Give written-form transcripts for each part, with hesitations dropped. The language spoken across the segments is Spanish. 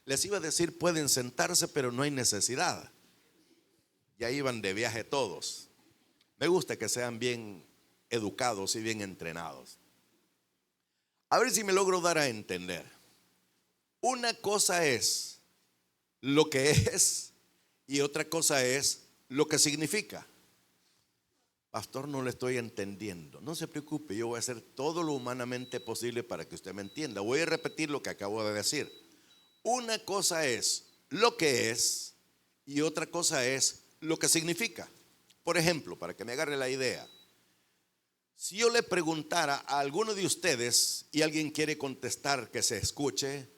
Les iba a decir, pueden sentarse, pero no hay necesidad. Ya iban de viaje todos. Me gusta que sean bien educados y bien entrenados. A ver si me logro dar a entender. Una cosa es lo que es y otra cosa es lo que significa. Pastor, no le estoy entendiendo. No se preocupe, yo voy a hacer todo lo humanamente posible para que usted me entienda. Voy a repetir lo que acabo de decir. Una cosa es lo que es y otra cosa es lo que significa. Por ejemplo, para que me agarre la idea, si yo le preguntara a alguno de ustedes y alguien quiere contestar, que se escuche,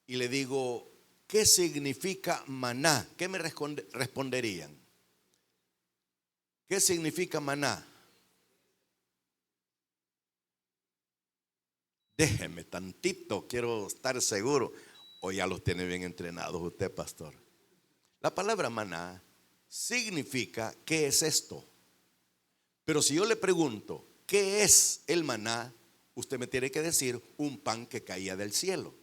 y le digo, ¿qué significa maná? ¿Qué me responderían? ¿Qué significa maná? Déjeme tantito, quiero estar seguro. O ya los tiene bien entrenados usted, pastor. La palabra maná significa ¿qué es esto? Pero si yo le pregunto ¿qué es el maná? Usted me tiene que decir un pan que caía del cielo.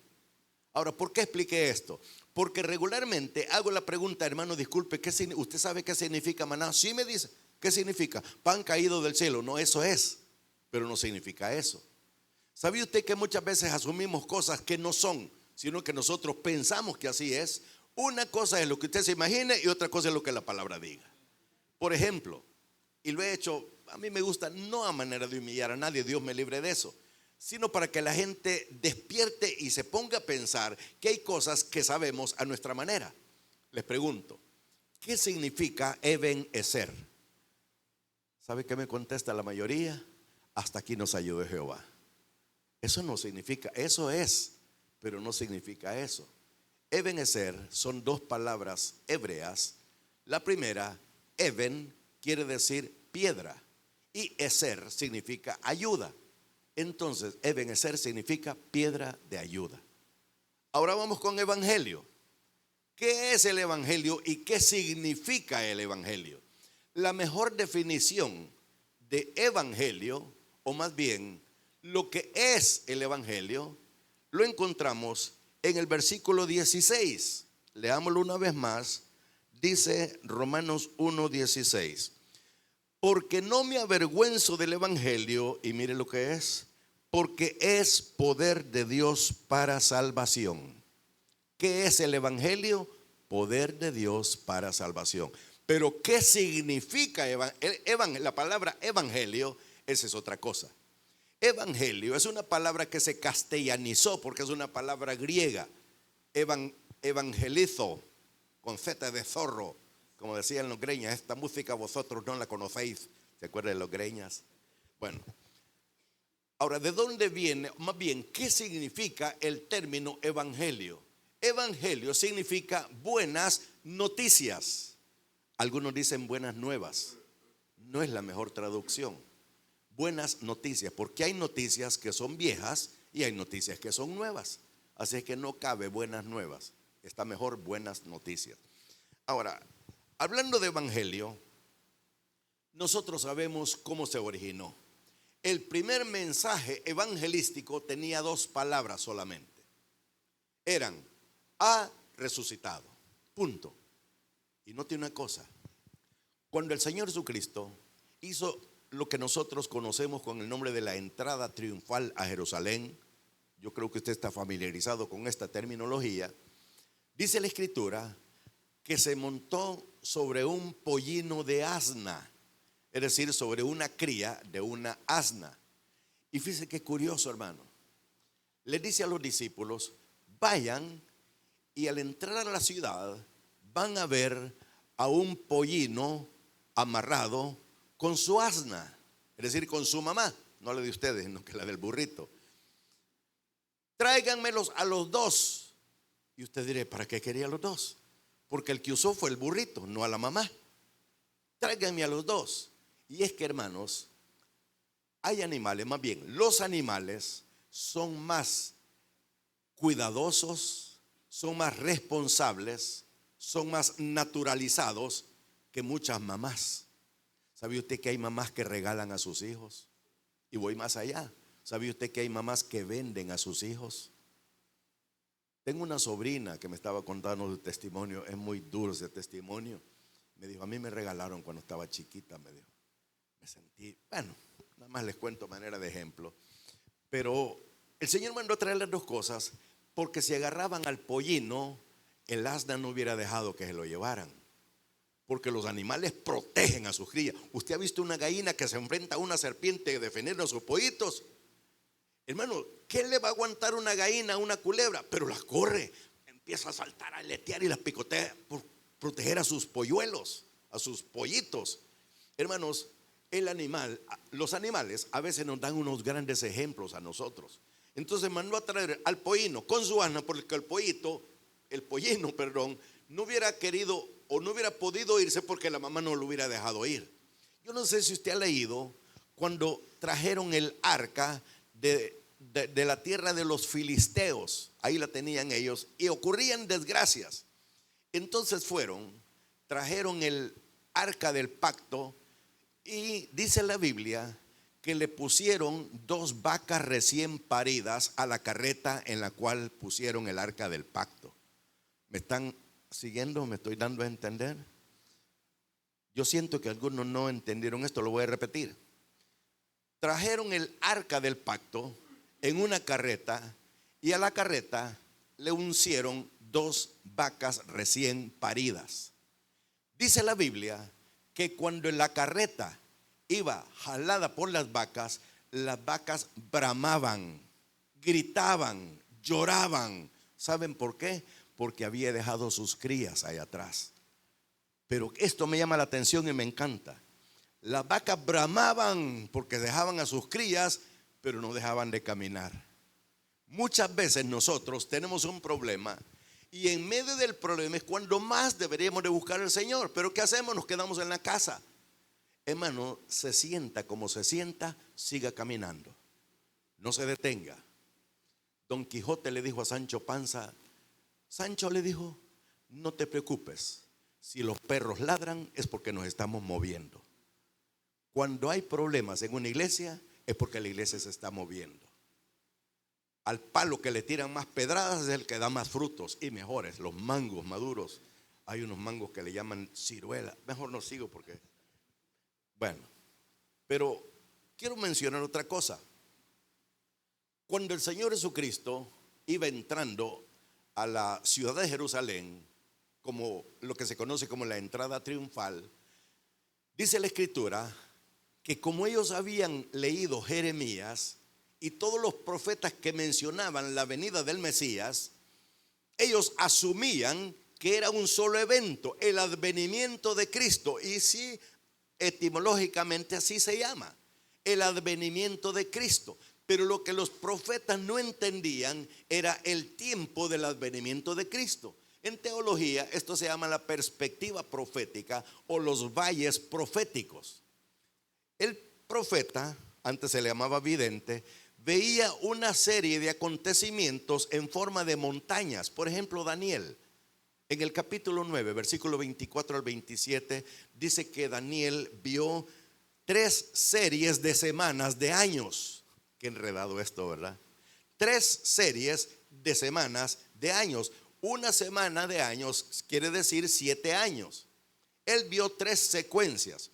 Ahora, ¿por qué expliqué esto? Porque regularmente hago la pregunta, hermano, disculpe, ¿usted sabe qué significa maná? Sí, me dice, ¿qué significa? Pan caído del cielo. No, eso es, pero no significa eso. ¿Sabía usted que muchas veces asumimos cosas que no son, sino que nosotros pensamos que así es? Una cosa es lo que usted se imagine y otra cosa es lo que la palabra diga. Por ejemplo, y lo he hecho, a mí me gusta, no a manera de humillar a nadie, Dios me libre de eso, sino para que la gente despierte y se ponga a pensar que hay cosas que sabemos a nuestra manera. Les pregunto, ¿qué significa Eben Ezer? ¿Sabe qué me contesta la mayoría? Hasta aquí nos ayude Jehová. Eso no significa, eso es, pero no significa eso. Eben Ezer son dos palabras hebreas. La primera, Eben, quiere decir piedra y Ezer significa ayuda. Entonces, Eben Ezer significa piedra de ayuda. Ahora vamos con evangelio. ¿Qué es el evangelio y qué significa el evangelio? La mejor definición de evangelio, o más bien lo que es el evangelio, lo encontramos en el versículo 16. Leámoslo una vez más. Dice Romanos 1:16. Porque no me avergüenzo del evangelio, y mire lo que es, porque es poder de Dios para salvación. ¿Qué es el evangelio? Poder de Dios para salvación. Pero ¿qué significa la palabra evangelio? Esa es otra cosa. Evangelio es una palabra que se castellanizó porque es una palabra griega. Evangelizo, con Z de zorro, como decían los greñas. Esta música vosotros no la conocéis. ¿Se acuerdan de los greñas? Bueno, ahora, ¿de dónde viene? Más bien, ¿qué significa el término evangelio? Evangelio significa buenas noticias. Algunos dicen buenas nuevas. No es la mejor traducción. Buenas noticias, porque hay noticias que son viejas y hay noticias que son nuevas. Así es que no cabe buenas nuevas. Está mejor buenas noticias. Ahora, hablando de evangelio, nosotros sabemos cómo se originó. El primer mensaje evangelístico tenía dos palabras solamente. Eran: ha resucitado. Punto. Y note una cosa. Cuando el Señor Jesucristo hizo lo que nosotros conocemos con el nombre de la entrada triunfal a Jerusalén, yo creo que usted está familiarizado con esta terminología. Dice la Escritura que se montó sobre un pollino de asna, es decir, sobre una cría de una asna. Y fíjese qué curioso, hermano. Le dice a los discípulos: vayan y al entrar a la ciudad van a ver a un pollino amarrado con su asna, es decir, con su mamá, no la de ustedes, sino que la del burrito. Tráiganmelos a los dos. Y usted dirá: ¿para qué quería los dos? Porque el que usó fue el burrito, no a la mamá. Tráiganme a los dos. Y es que, hermanos, hay animales, más bien los animales son más cuidadosos, son más responsables, son más naturalizados que muchas mamás. ¿Sabe usted que hay mamás que regalan a sus hijos? Y voy más allá. ¿Sabe usted que hay mamás que venden a sus hijos? Tengo una sobrina que me estaba contando su testimonio, es muy duro ese testimonio. Me dijo, a mí me regalaron cuando estaba chiquita, me dijo. Me sentí, bueno, nada más les cuento manera de ejemplo. Pero el Señor mandó a traerles dos cosas, porque si agarraban al pollino, el asna no hubiera dejado que se lo llevaran. Porque los animales protegen a sus crías. ¿Usted ha visto una gallina que se enfrenta a una serpiente defendiendo a sus pollitos? Hermano, ¿qué le va a aguantar una gallina a una culebra? Pero las corre, empieza a saltar, a aletear y las picotea por proteger a sus polluelos, a sus pollitos. Hermanos, los animales a veces nos dan unos grandes ejemplos a nosotros. Entonces mandó a traer al pollino con su asna, porque el pollino, no hubiera querido o no hubiera podido irse porque la mamá no lo hubiera dejado ir. Yo no sé si usted ha leído cuando trajeron el arca de la tierra de los filisteos, ahí la tenían ellos, y ocurrían desgracias. Entonces trajeron el arca del pacto, y dice la Biblia que le pusieron 2 vacas recién paridas a la carreta en la cual pusieron el arca del pacto. ¿Me están siguiendo? ¿Me estoy dando a entender? Yo siento que algunos no entendieron esto, lo voy a repetir. Trajeron el arca del pacto en una carreta, y a la carreta le uncieron 2 vacas recién paridas. Dice la Biblia que cuando en la carreta iba jalada por las vacas bramaban, gritaban, lloraban. ¿Saben por qué? Porque había dejado sus crías allá atrás. Pero esto me llama la atención y me encanta. Las vacas bramaban porque dejaban a sus crías, pero no dejaban de caminar. Muchas veces nosotros tenemos un problema, y en medio del problema es cuando más deberíamos de buscar al Señor. Pero ¿qué hacemos? Nos quedamos en la casa. Hermano, se sienta como se sienta, siga caminando, no se detenga. Don Quijote le dijo a Sancho Panza, Sancho le dijo, no te preocupes, si los perros ladran es porque nos estamos moviendo. Cuando hay problemas en una iglesia es porque la iglesia se está moviendo. Al palo que le tiran más pedradas es el que da más frutos y mejores. Los mangos maduros, hay unos mangos que le llaman ciruela. Mejor no sigo porque, bueno, pero quiero mencionar otra cosa. Cuando el Señor Jesucristo iba entrando a la ciudad de Jerusalén, como lo que se conoce como la entrada triunfal, dice la Escritura que como ellos habían leído Jeremías y todos los profetas que mencionaban la venida del Mesías, ellos asumían que era un solo evento, el advenimiento de Cristo. Y sí, etimológicamente así se llama, el advenimiento de Cristo. Pero lo que los profetas no entendían era el tiempo del advenimiento de Cristo. En teología esto se llama la perspectiva profética o los valles proféticos. El profeta, antes se le llamaba vidente, veía una serie de acontecimientos en forma de montañas. Por ejemplo, Daniel, en el capítulo 9, versículo 24 al 27, dice que Daniel vio 3 series de semanas de años. Qué enredado esto, ¿verdad? 3 series de semanas de años. Una semana de años quiere decir 7 años. Él vio 3 secuencias.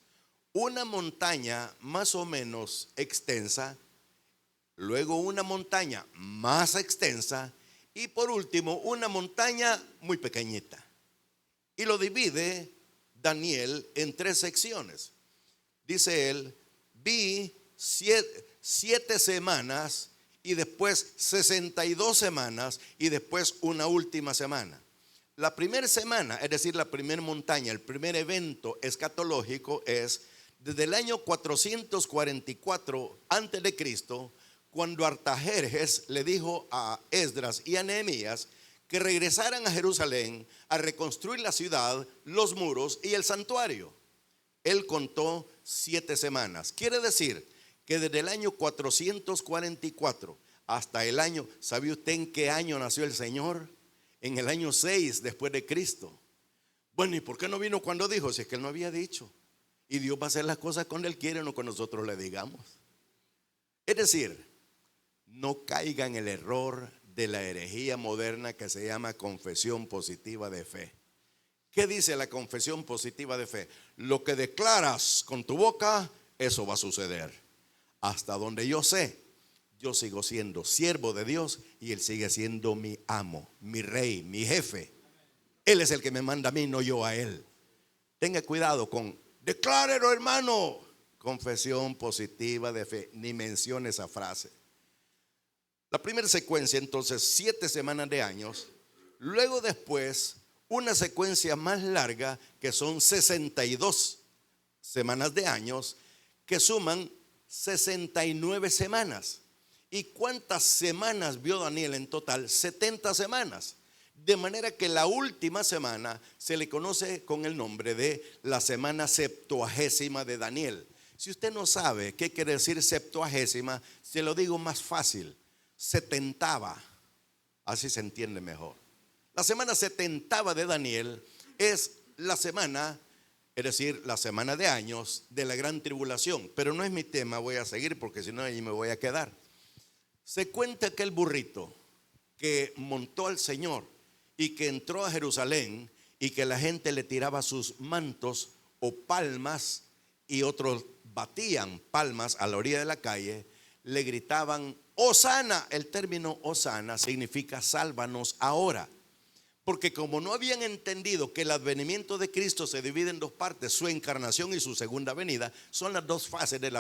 Una montaña más o menos extensa, luego una montaña más extensa y por último una montaña muy pequeñita. Y lo divide Daniel en 3 secciones. Dice él, vi 7 semanas y después 62 semanas y después una última semana. La primera semana, es decir, la primera montaña, el primer evento escatológico es desde el año 444 antes de Cristo, cuando Artajerjes le dijo a Esdras y a Nehemías que regresaran a Jerusalén a reconstruir la ciudad, los muros y el santuario. Él contó 7 semanas. Quiere decir que desde el año 444 hasta el año, ¿sabe usted en qué año nació el Señor? En el año 6 después de Cristo. Bueno, ¿y por qué no vino cuando dijo? Si es que él no había dicho. Y Dios va a hacer las cosas cuando Él quiere, no cuando nosotros le digamos. Es decir, no caiga en el error de la herejía moderna que se llama confesión positiva de fe. ¿Qué dice la confesión positiva de fe? Lo que declaras con tu boca, eso va a suceder. Hasta donde yo sé, yo sigo siendo siervo de Dios y Él sigue siendo mi amo, mi rey, mi jefe. Él es el que me manda a mí, no yo a Él. Tenga cuidado con, declárelo, hermano. Confesión positiva de fe, ni mencione esa frase. La primera secuencia, entonces, 7 semanas de años. Luego después, una secuencia más larga, que son 62 semanas de años, que suman 69 semanas. ¿Y cuántas semanas vio Daniel en total? 70 semanas. De manera que la última semana se le conoce con el nombre de la semana septuagésima de Daniel. Si usted no sabe qué quiere decir septuagésima, se lo digo más fácil: setentava. Así se entiende mejor. La semana setentava de Daniel es la semana, es decir, la semana de años de la gran tribulación. Pero no es mi tema, voy a seguir porque si no allí me voy a quedar. Se cuenta que el burrito que montó al Señor y que entró a Jerusalén y que la gente le tiraba sus mantos o palmas y otros batían palmas a la orilla de la calle, le gritaban Hosana. El término Hosana significa sálvanos ahora. Porque como no habían entendido que el advenimiento de Cristo se divide en dos partes, su encarnación y su segunda venida, son las dos fases del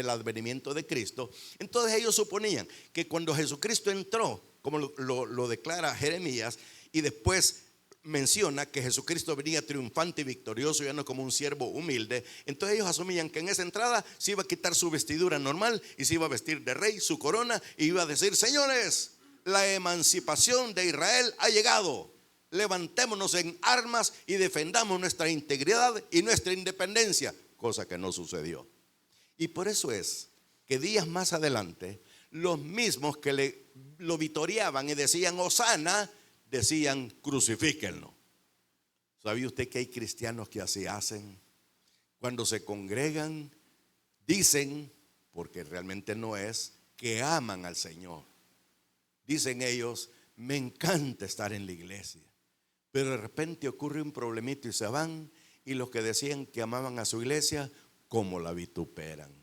advenimiento de Cristo. Entonces ellos suponían que cuando Jesucristo entró, como lo declara Jeremías, y después menciona que Jesucristo venía triunfante y victorioso, ya no como un siervo humilde, entonces ellos asumían que en esa entrada se iba a quitar su vestidura normal y se iba a vestir de rey, su corona, y iba a decir: señores, la emancipación de Israel ha llegado. Levantémonos en armas y defendamos nuestra integridad y nuestra independencia, cosa que no sucedió. Y por eso es que días más adelante, los mismos que lo vitoreaban y decían Hosana, decían crucifíquenlo. ¿Sabía usted que hay cristianos que así hacen? Cuando se congregan, dicen, porque realmente no es, que aman al Señor. Dicen ellos: me encanta estar en la iglesia. Pero de repente ocurre un problemito y se van, y los que decían que amaban a su iglesia, cómo la vituperan,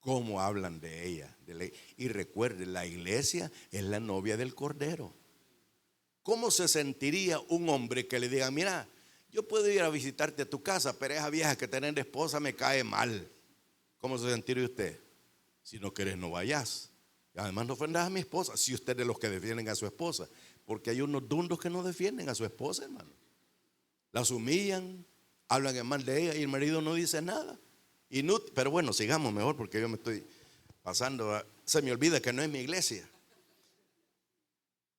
cómo hablan de ella. Y recuerden, la iglesia es la novia del Cordero. ¿Cómo se sentiría un hombre que le diga: mira, yo puedo ir a visitarte a tu casa, pero esa vieja que tener esposa me cae mal? ¿Cómo se sentiría usted? Si no querés, no vayas. Y además no ofendas a mi esposa, si usted es de los que defienden a su esposa. Porque hay unos dundos que no defienden a su esposa, hermano. Las humillan, hablan en mal de ella y el marido no dice nada. Pero bueno, sigamos mejor porque yo me estoy pasando. Se me olvida que no es mi iglesia.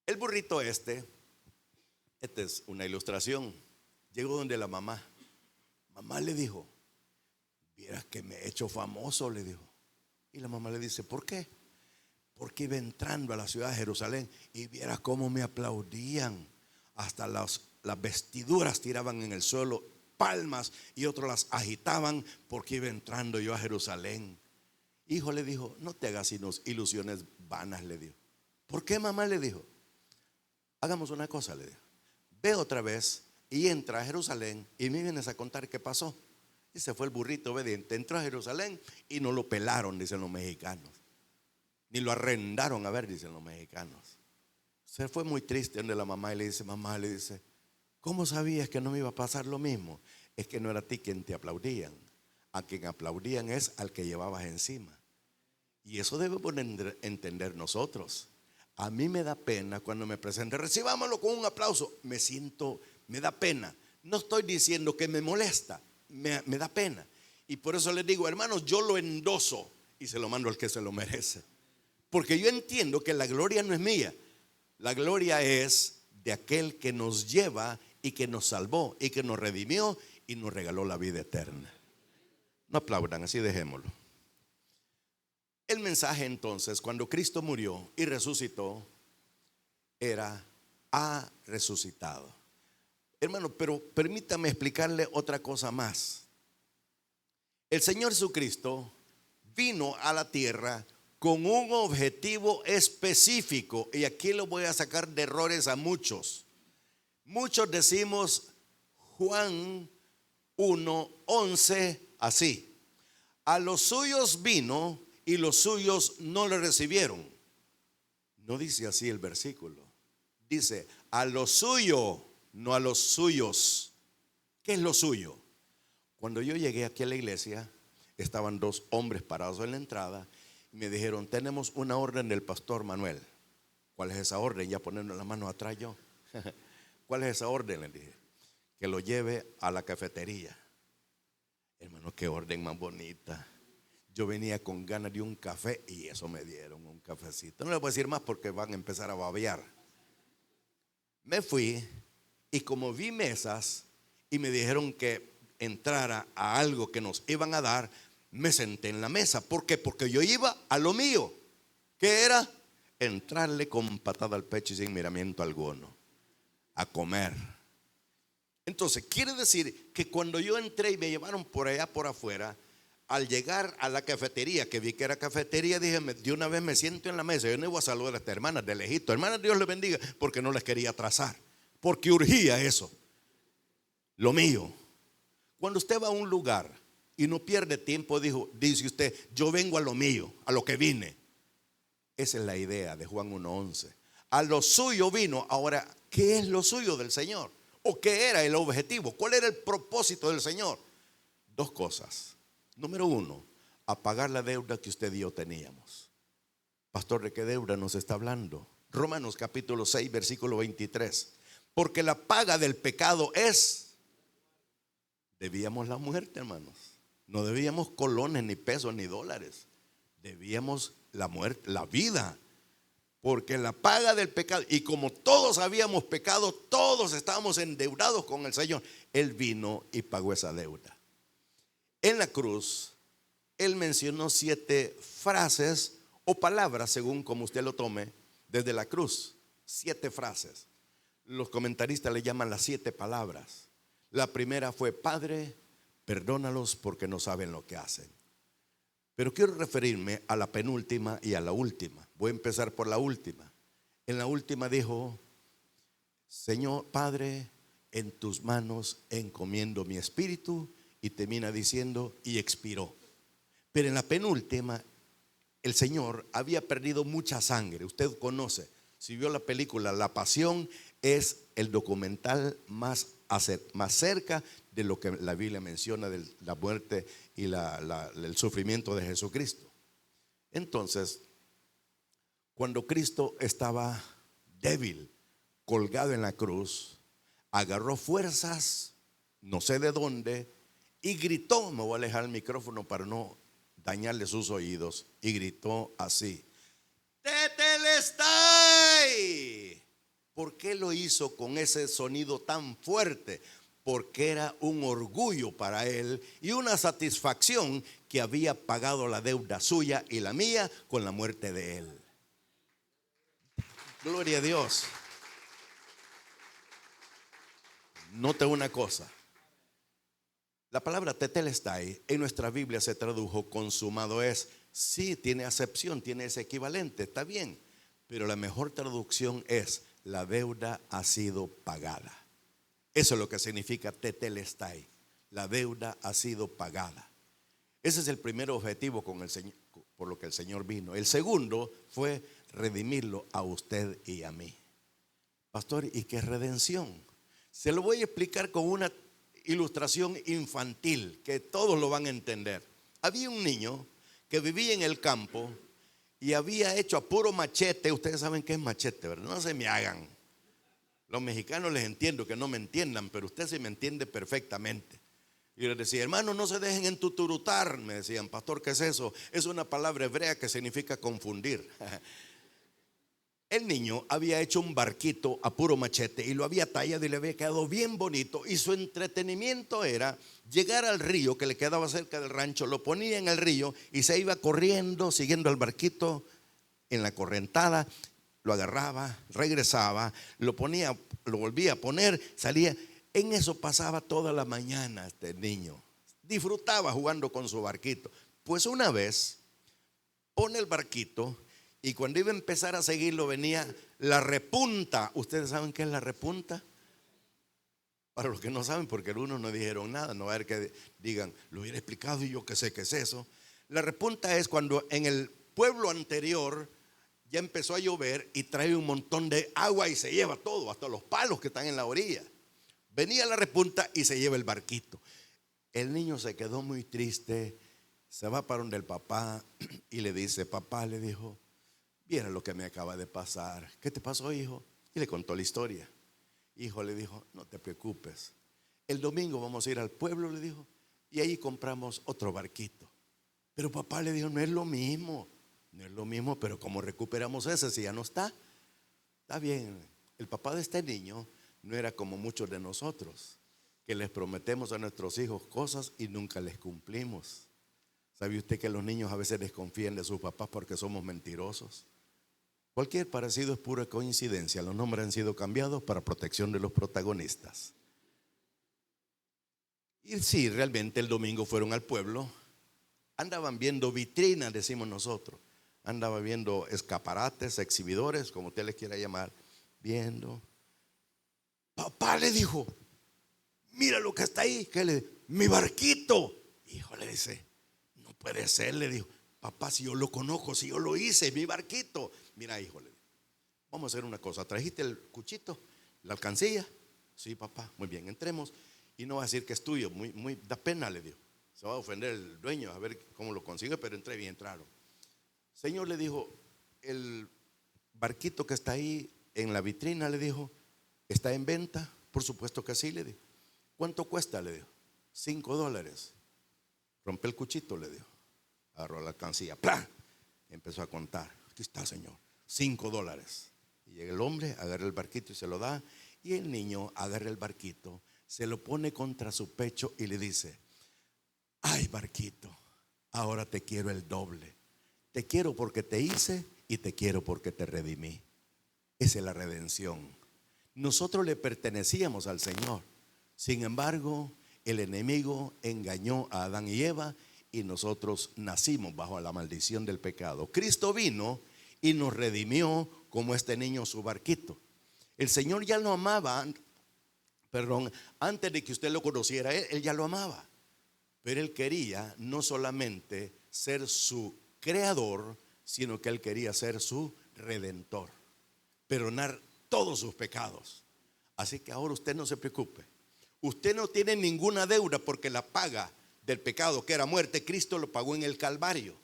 El burrito esta es una ilustración. Llegó donde la mamá. Mamá le dijo: vieras que me he hecho famoso, le dijo. Y la mamá le dice: ¿por qué? Porque iba entrando a la ciudad de Jerusalén y vieras cómo me aplaudían. Hasta las vestiduras tiraban en el suelo, palmas, y otros las agitaban porque iba entrando yo a Jerusalén. Hijo, le dijo, no te hagas ilusiones vanas, le dijo. ¿Por qué, mamá? Le dijo. Hagamos una cosa, le dijo. Ve otra vez y entra a Jerusalén y me vienes a contar qué pasó. Y se fue el burrito obediente. Entró a Jerusalén y no lo pelaron, dicen los mexicanos. Ni lo arrendaron a ver, dicen los mexicanos. Se fue muy triste donde la mamá y le dice: mamá, le dice, ¿cómo sabías que no me iba a pasar lo mismo? Es que no era a ti quien te aplaudían. A quien aplaudían es al que llevabas encima. Y eso debemos entender nosotros. A mí me da pena cuando me presenten, recibámoslo con un aplauso. Me da pena. No estoy diciendo que me molesta, me da pena. Y por eso les digo: hermanos, yo lo endoso y se lo mando al que se lo merece. Porque yo entiendo que la gloria no es mía. La gloria es de aquel que nos lleva y que nos salvó y que nos redimió y nos regaló la vida eterna. No aplaudan, así dejémoslo. El mensaje entonces, cuando Cristo murió y resucitó, era: ha resucitado. Hermano, pero permítame explicarle otra cosa más. El Señor Jesucristo vino a la tierra con un objetivo específico. Y aquí lo voy a sacar de errores a muchos. Muchos decimos Juan 1:11 así: a los suyos vino y los suyos no le recibieron. No dice así el versículo. Dice a lo suyo, no a los suyos. ¿Qué es lo suyo? Cuando yo llegué aquí a la iglesia, estaban dos hombres parados en la entrada y me dijeron: tenemos una orden del pastor Manuel. ¿Cuál es esa orden? Ya poniendo las manos atrás yo. ¿Cuál es esa orden? Les dije: que lo lleve a la cafetería. Hermano, qué orden más bonita. Yo venía con ganas de un café y eso me dieron, un cafecito. No les voy a decir más porque van a empezar a babear. Me fui y como vi mesas y me dijeron que entrara a algo que nos iban a dar, me senté en la mesa. ¿Por qué? Porque yo iba a lo mío, que era entrarle con patada al pecho y sin miramiento alguno, a comer. Entonces quiere decir que cuando yo entré y me llevaron por allá por afuera, al llegar a la cafetería, que vi que era cafetería, dije: de una vez me siento en la mesa. Yo no iba a saludar a estas hermanas de lejito. Hermanas, Dios les bendiga, porque no les quería atrasar, porque urgía eso, lo mío. Cuando usted va a un lugar y no pierde tiempo, dice usted: yo vengo a lo mío, a lo que vine. Esa es la idea de Juan 1:11. A lo suyo vino. Ahora, ¿qué es lo suyo del Señor? ¿O qué era el objetivo? ¿Cuál era el propósito del Señor? Dos cosas. Número uno, apagar la deuda que usted y yo teníamos. Pastor, ¿de qué deuda nos está hablando? Romanos capítulo 6, versículo 23. Porque la paga del pecado es... Debíamos la muerte, hermanos. No debíamos colones, ni pesos, ni dólares. Debíamos la muerte, la vida. Porque la paga del pecado, y como todos habíamos pecado, todos estábamos endeudados con el Señor. Él vino y pagó esa deuda. En la cruz, Él mencionó 7 frases o palabras, según como usted lo tome, desde la cruz. 7 frases. Los comentaristas le llaman las 7 palabras. La primera fue: Padre, perdónalos porque no saben lo que hacen. Pero quiero referirme a la penúltima y a la última. Voy a empezar por la última. En la última dijo: Señor Padre, en tus manos encomiendo mi espíritu. Y termina diciendo: y expiró. Pero en la penúltima, el Señor había perdido mucha sangre. Usted conoce, si vio la película La Pasión, es el documental más cerca de lo que la Biblia menciona de la muerte y el sufrimiento de Jesucristo. Entonces, cuando Cristo estaba débil, colgado en la cruz, agarró fuerzas, no sé de dónde, y gritó. Me voy a alejar el micrófono para no dañarle sus oídos. Y gritó así: ¡Tetelestai! ¿Por qué lo hizo con ese sonido tan fuerte? Porque era un orgullo para él y una satisfacción que había pagado la deuda suya y la mía con la muerte de él. Gloria a Dios. Note una cosa. La palabra tetelestai en nuestra Biblia se tradujo consumado es. Sí, tiene acepción, tiene ese equivalente, está bien. Pero la mejor traducción es: la deuda ha sido pagada. Eso es lo que significa tetelestai. La deuda ha sido pagada. Ese es el primer objetivo con el Señor, por lo que el Señor vino. El segundo fue redimirlo a usted y a mí. Pastor, ¿y qué es redención? Se lo voy a explicar con una ilustración infantil que todos lo van a entender. Había un niño que vivía en el campo y había hecho a puro machete. Ustedes saben qué es machete, ¿verdad? No se me hagan. Los mexicanos les entiendo que no me entiendan, pero usted sí me entiende perfectamente. Y les decía: hermano, no se dejen entuturutar. Me decían: pastor, ¿qué es eso? Es una palabra hebrea que significa confundir. El niño había hecho un barquito a puro machete y lo había tallado y le había quedado bien bonito. Y su entretenimiento era llegar al río que le quedaba cerca del rancho, lo ponía en el río y se iba corriendo siguiendo al barquito en la correntada. Lo agarraba, regresaba, lo ponía, lo volvía a poner, salía. En eso pasaba toda la mañana este niño. Disfrutaba jugando con su barquito. Pues una vez pone el barquito y cuando iba a empezar a seguirlo venía la repunta. ¿Ustedes saben qué es la repunta? Para los que no saben, porque algunos no dijeron nada, no va a haber que digan, lo hubiera explicado y yo que sé qué es eso. La repunta es cuando en el pueblo anterior ya empezó a llover y trae un montón de agua y se lleva todo, hasta los palos que están en la orilla. Venía la repunta y se lleva el barquito. El niño se quedó muy triste, se va para donde el papá y le dice, papá, le dijo, viera lo que me acaba de pasar. ¿Qué te pasó, hijo? Y le contó la historia. Hijo, le dijo, no te preocupes, el domingo vamos a ir al pueblo, le dijo, y ahí compramos otro barquito. Pero papá, le dijo, no es lo mismo, pero ¿cómo recuperamos ese si ya no está? Está bien. El papá de este niño no era como muchos de nosotros, que les prometemos a nuestros hijos cosas y nunca les cumplimos. ¿Sabe usted que los niños a veces desconfían de sus papás porque somos mentirosos? Cualquier parecido es pura coincidencia. Los nombres han sido cambiados para protección de los protagonistas. Y sí, realmente el domingo fueron al pueblo. Andaban viendo vitrinas, decimos nosotros. Andaban viendo escaparates, exhibidores, como usted les quiera llamar. Viendo. Papá, le dijo, mira lo que está ahí. ¿Qué le dijo? Mi barquito. Hijo, le dice, no puede ser, le dijo. Papá, si yo lo conozco, si yo lo hice, mi barquito. Mira, hijo, le dijo, vamos a hacer una cosa. ¿Trajiste el cuchito, la alcancía? Sí, papá, muy bien, entremos. Y no va a decir que es tuyo, da pena, le dijo. Se va a ofender el dueño, a ver cómo lo consigue, pero entré bien, entraron. Señor, le dijo, el barquito que está ahí en la vitrina, le dijo, ¿está en venta? Por supuesto que sí, le dijo. ¿Cuánto cuesta? Le dijo. $5. Rompe el cuchito, le dijo. Agarró la alcancía, ¡plá! Empezó a contar. Aquí está, señor, $5. Y llega el hombre, agarra el barquito y se lo da. Y el niño agarra el barquito, se lo pone contra su pecho y le dice, ay, barquito, ahora te quiero el doble. Te quiero porque te hice y te quiero porque te redimí. Esa es la redención. Nosotros le pertenecíamos al Señor. Sin embargo, el enemigo engañó a Adán y Eva y nosotros nacimos bajo la maldición del pecado. Cristo vino y nos redimió como este niño su barquito. El Señor ya lo amaba, antes de que usted lo conociera, él ya lo amaba. Pero Él quería no solamente ser su creador, sino que Él quería ser su redentor, perdonar todos sus pecados. Así que ahora usted no se preocupe. Usted no tiene ninguna deuda porque la paga del pecado, que era muerte, Cristo lo pagó en el Calvario.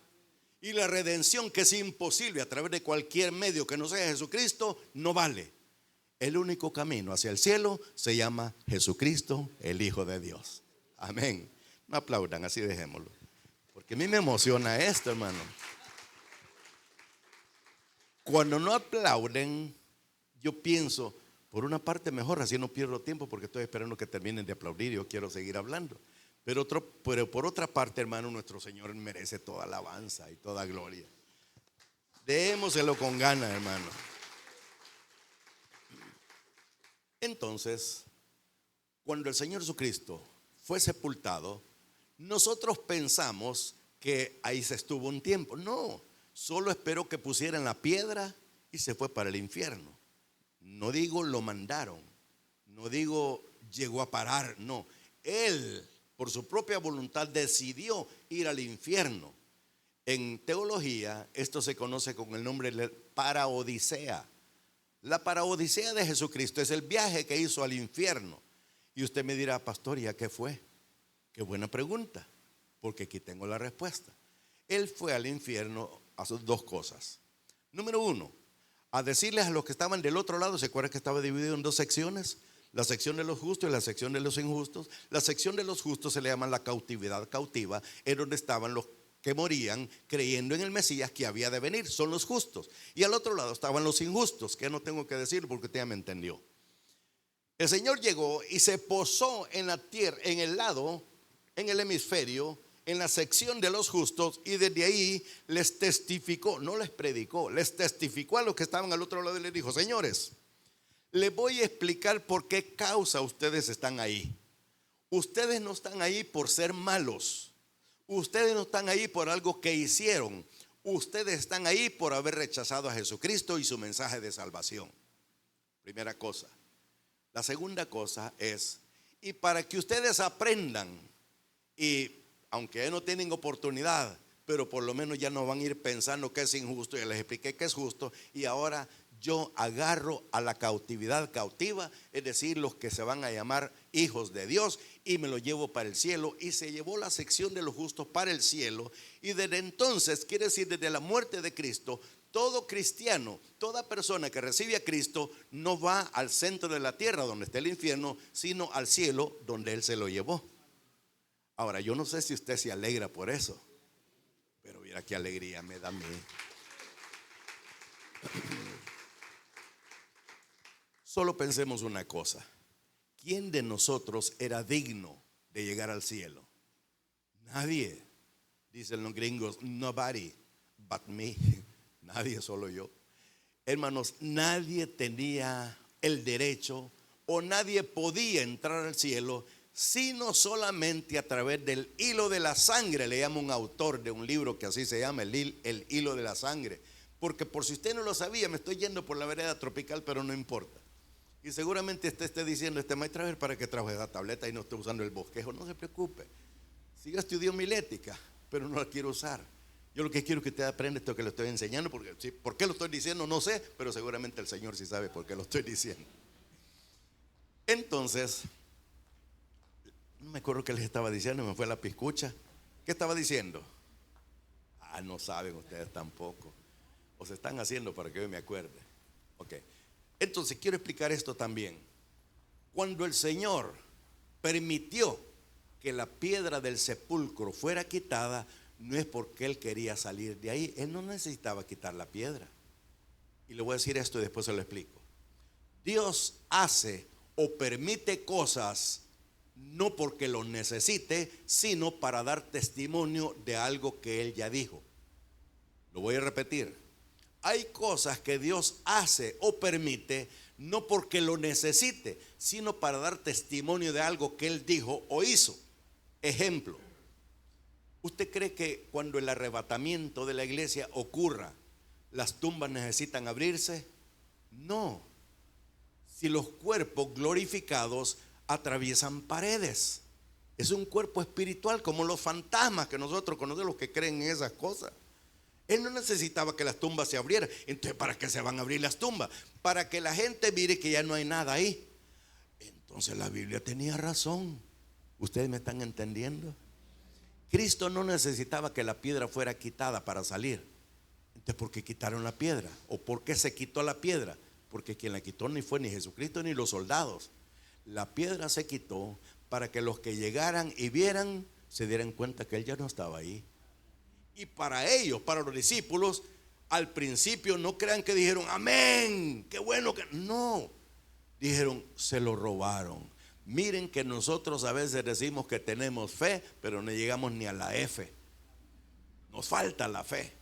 Y la redención, que es imposible a través de cualquier medio que no sea Jesucristo, no vale. El único camino hacia el cielo se llama Jesucristo, el Hijo de Dios. Amén. No aplaudan, así dejémoslo. Porque a mí me emociona esto, hermano. Cuando no aplauden, yo pienso, por una parte mejor, así no pierdo tiempo porque estoy esperando que terminen de aplaudir y yo quiero seguir hablando. Pero por otra parte, hermano, nuestro Señor merece toda alabanza y toda gloria. Démoselo con ganas, hermano. Entonces, cuando el Señor Jesucristo fue sepultado, nosotros pensamos que ahí se estuvo un tiempo. No, solo esperó que pusieran la piedra y se fue para el infierno. No digo lo mandaron, no digo llegó a parar, no. Él, por su propia voluntad, decidió ir al infierno. En teología, esto se conoce con el nombre de paraodisea. La paraodisea de Jesucristo es el viaje que hizo al infierno. Y usted me dirá, pastor, ¿y a qué fue? Qué buena pregunta, porque aquí tengo la respuesta. Él fue al infierno a hacer dos cosas. Número uno, a decirles a los que estaban del otro lado, ¿se acuerdan que estaba dividido en dos secciones? La sección de los justos y la sección de los injustos. La sección de los justos se le llama la cautividad cautiva, es donde estaban los que morían creyendo en el Mesías que había de venir, son los justos. Y al otro lado estaban los injustos, que no tengo que decir porque usted ya me entendió. El Señor llegó y se posó en la tierra, en el lado, en el hemisferio, en la sección de los justos, y desde ahí les testificó, no les predicó, les testificó a los que estaban al otro lado y les dijo, señores, les voy a explicar por qué causa ustedes están ahí. Ustedes no están ahí por ser malos. Ustedes no están ahí por algo que hicieron. Ustedes están ahí por haber rechazado a Jesucristo y su mensaje de salvación. Primera cosa. La segunda cosa es, y para que ustedes aprendan, y aunque ya no tienen oportunidad, pero por lo menos ya no van a ir pensando que es injusto. Ya les expliqué que es justo, y ahora yo agarro a la cautividad cautiva, es decir, los que se van a llamar hijos de Dios, y me los llevo para el cielo. Y se llevó la sección de los justos para el cielo, y desde entonces, quiere decir desde la muerte de Cristo, todo cristiano, toda persona que recibe a Cristo no va al centro de la tierra donde está el infierno, sino al cielo donde Él se lo llevó. Ahora, yo no sé si usted se alegra por eso, pero mira qué alegría me da a mí. Solo pensemos una cosa: ¿quién de nosotros era digno de llegar al cielo? Nadie. Dicen los gringos, nobody but me. Nadie, solo yo. Hermanos, nadie tenía el derecho o nadie podía entrar al cielo sino solamente a través del hilo de la sangre. Le llama un autor de un libro que así se llama, el hilo de la sangre. Porque por si usted no lo sabía, me estoy yendo por la vereda tropical, pero no importa. Y seguramente usted esté diciendo, maestro, a ver, ¿para qué trajo esa tableta y no estoy usando el bosquejo? No se preocupe. Si yo estudié homilética, pero no la quiero usar. Yo lo que quiero es que usted aprenda esto que le estoy enseñando, porque ¿sí? ¿Por qué lo estoy diciendo? No sé, pero seguramente el Señor sí sabe por qué lo estoy diciendo. Entonces, no me acuerdo qué les estaba diciendo, me fue la piscucha. ¿Qué estaba diciendo? No saben ustedes tampoco. O se están haciendo para que yo me acuerde. Ok. Entonces quiero explicar esto también. Cuando el Señor permitió que la piedra del sepulcro fuera quitada, no es porque Él quería salir de ahí. Él no necesitaba quitar la piedra. Y le voy a decir esto y después se lo explico. Dios hace o permite cosas no porque lo necesite, sino para dar testimonio de algo que Él ya dijo. Lo voy a repetir. Hay cosas que Dios hace o permite no porque lo necesite, sino para dar testimonio de algo que Él dijo o hizo. Ejemplo, ¿usted cree que cuando el arrebatamiento de la iglesia ocurra, las tumbas necesitan abrirse? No. Si los cuerpos glorificados atraviesan paredes, es un cuerpo espiritual como los fantasmas que nosotros conocemos, los que creen en esas cosas. Él no necesitaba que las tumbas se abrieran. Entonces, ¿para qué se van a abrir las tumbas? Para que la gente mire que ya no hay nada ahí. Entonces la Biblia tenía razón. ¿Ustedes me están entendiendo? Cristo no necesitaba que la piedra fuera quitada para salir. Entonces, ¿por qué quitaron la piedra? ¿O por qué se quitó la piedra? Porque quien la quitó ni fue ni Jesucristo ni los soldados. La piedra se quitó para que los que llegaran y vieran se dieran cuenta que Él ya no estaba ahí. Y para ellos, para los discípulos, al principio no crean que dijeron amén, qué bueno que no. Dijeron, se lo robaron. Miren que nosotros a veces decimos que tenemos fe, pero no llegamos ni a la F. Nos falta la fe.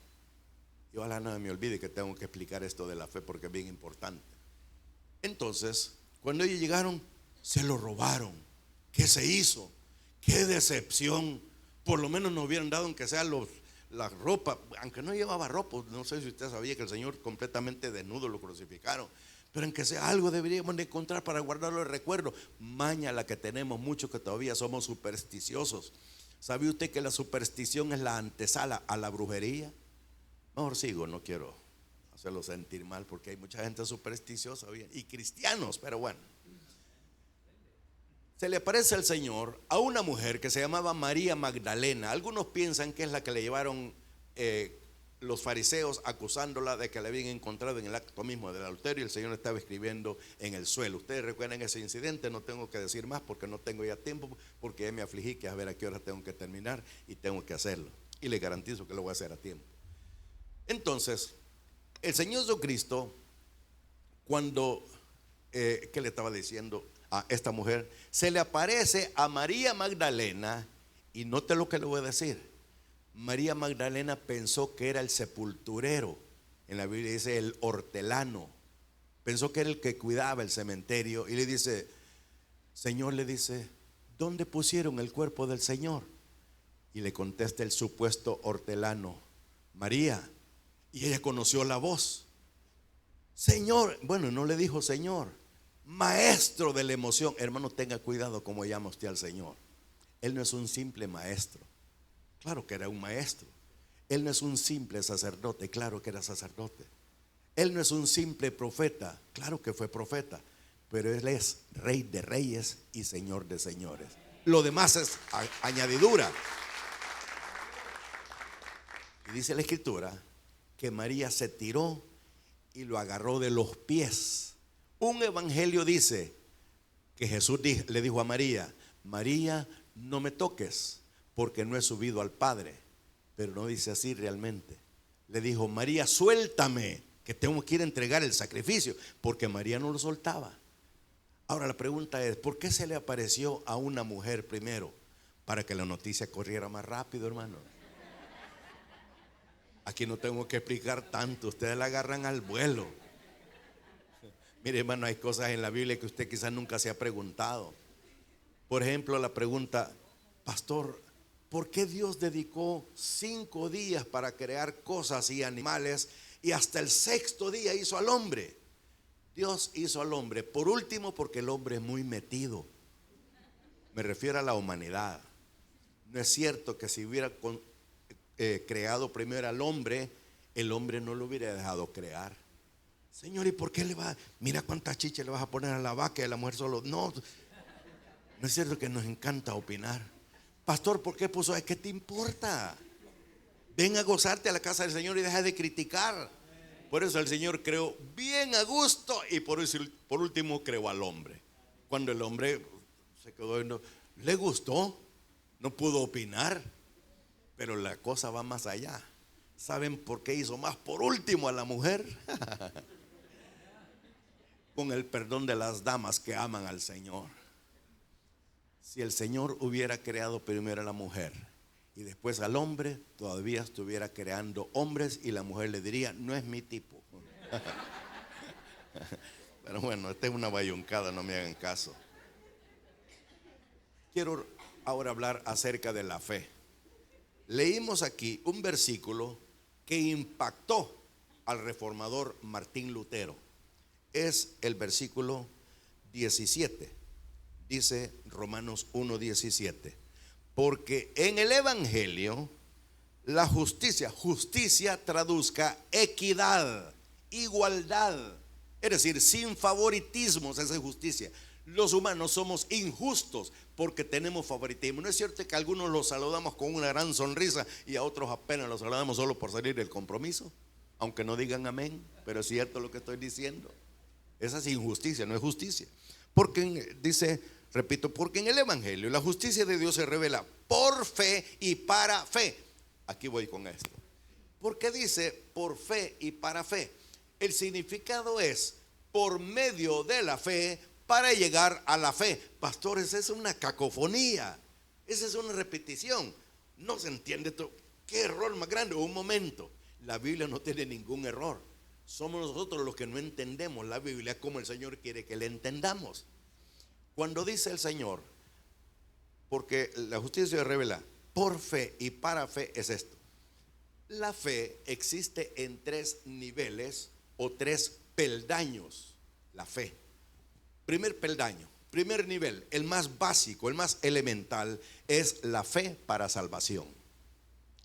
Y ojalá no me olvide que tengo que explicar esto de la fe porque es bien importante. Entonces, cuando ellos llegaron, se lo robaron. ¿Qué se hizo? ¡Qué decepción! Por lo menos nos hubieran dado aunque sea la ropa, aunque no llevaba ropa. No sé si usted sabía que el Señor completamente desnudo lo crucificaron, pero aunque sea algo deberíamos de encontrar para guardarlo de recuerdo. Maña la que tenemos muchos que todavía somos supersticiosos. ¿Sabe usted que la superstición es la antesala a la brujería? Mejor sigo, no quiero hacerlo sentir mal porque hay mucha gente supersticiosa y cristianos, pero bueno. Se le aparece al Señor a una mujer que se llamaba María Magdalena. Algunos piensan que es la que le llevaron los fariseos acusándola de que la habían encontrado en el acto mismo del adulterio y el Señor estaba escribiendo en el suelo. Ustedes recuerdan ese incidente, no tengo que decir más porque no tengo ya tiempo, porque ya me afligí que a ver a qué hora tengo que terminar y tengo que hacerlo. Y le garantizo que lo voy a hacer a tiempo. Entonces, el Señor Jesucristo, cuando, ¿qué le estaba diciendo a esta mujer? Se le aparece a María Magdalena y note lo que le voy a decir. María Magdalena pensó que era el sepulturero. En la Biblia dice el hortelano. Pensó que era el que cuidaba el cementerio y le dice, Señor, le dice, ¿dónde pusieron el cuerpo del Señor? Y le contesta el supuesto hortelano, María. Y ella conoció la voz. Señor, bueno, no le dijo Señor, maestro de la emoción. Hermano, tenga cuidado como llama usted al Señor. Él no es un simple maestro. Claro que era un maestro. Él no es un simple sacerdote. Claro que era sacerdote. Él no es un simple profeta. Claro que fue profeta. Pero Él es Rey de reyes y Señor de señores. Lo demás es añadidura. Y dice la Escritura que María se tiró y lo agarró de los pies. Un evangelio dice que Jesús le dijo a María: María, no me toques, porque no he subido al Padre. Pero no dice así realmente. Le dijo: María, suéltame, que tengo que ir a entregar el sacrificio, porque María no lo soltaba. Ahora la pregunta es: ¿por qué se le apareció a una mujer primero? Para que la noticia corriera más rápido, hermano. Aquí no tengo que explicar tanto, ustedes la agarran al vuelo. Mire, hermano, hay cosas en la Biblia que usted quizás nunca se ha preguntado. Por ejemplo, la pregunta: pastor, ¿por qué Dios dedicó 5 días para crear cosas y animales y hasta el 6.º día hizo al hombre? Dios hizo al hombre, por último, porque el hombre es muy metido. Me refiero a la humanidad. No es cierto que si hubiera creado primero al hombre, el hombre no lo hubiera dejado crear. Señor, ¿y por qué le va? Mira cuántas chiches le vas a poner a la vaca y a la mujer solo. No, no es cierto que nos encanta opinar. Pastor, ¿por qué puso? ¿Qué te importa? Ven a gozarte a la casa del Señor y deja de criticar. Por eso el Señor creó bien a gusto y por último creó al hombre. Cuando el hombre se quedó viendo, le gustó, no pudo opinar. Pero la cosa va más allá. ¿Saben por qué hizo más por último a la mujer? Con el perdón de las damas que aman al Señor. Si el Señor hubiera creado primero a la mujer y después al hombre, todavía estuviera creando hombres y la mujer le diría: no es mi tipo. Pero bueno, esta es una bayuncada, no me hagan caso. Quiero ahora hablar acerca de la fe. Leímos aquí un versículo que impactó al reformador Martín Lutero. Es el versículo 17. Dice Romanos 1:17: porque en el evangelio la justicia traduzca equidad, igualdad, es decir, sin favoritismos. Esa es justicia. Los humanos somos injustos porque tenemos favoritismo. ¿No es cierto que a algunos los saludamos con una gran sonrisa y a otros apenas los saludamos solo por salir del compromiso? Aunque no digan amén, pero es cierto lo que estoy diciendo. Esa es injusticia, no es justicia. Porque dice, repito, porque en el evangelio la justicia de Dios se revela por fe y para fe. Aquí voy con esto. ¿Por qué dice por fe y para fe? El significado es por medio de la fe para llegar a la fe. Pastores, esa es una cacofonía, esa es una repetición, no se entiende esto. ¿Qué error más grande? Un momento, la Biblia no tiene ningún error. Somos nosotros los que no entendemos la Biblia como el Señor quiere que la entendamos. Cuando dice el Señor, porque la justicia se revela por fe y para fe, es esto. La fe existe en 3 niveles o 3 peldaños. La fe, primer peldaño, primer nivel, el más básico, el más elemental, es la fe para salvación.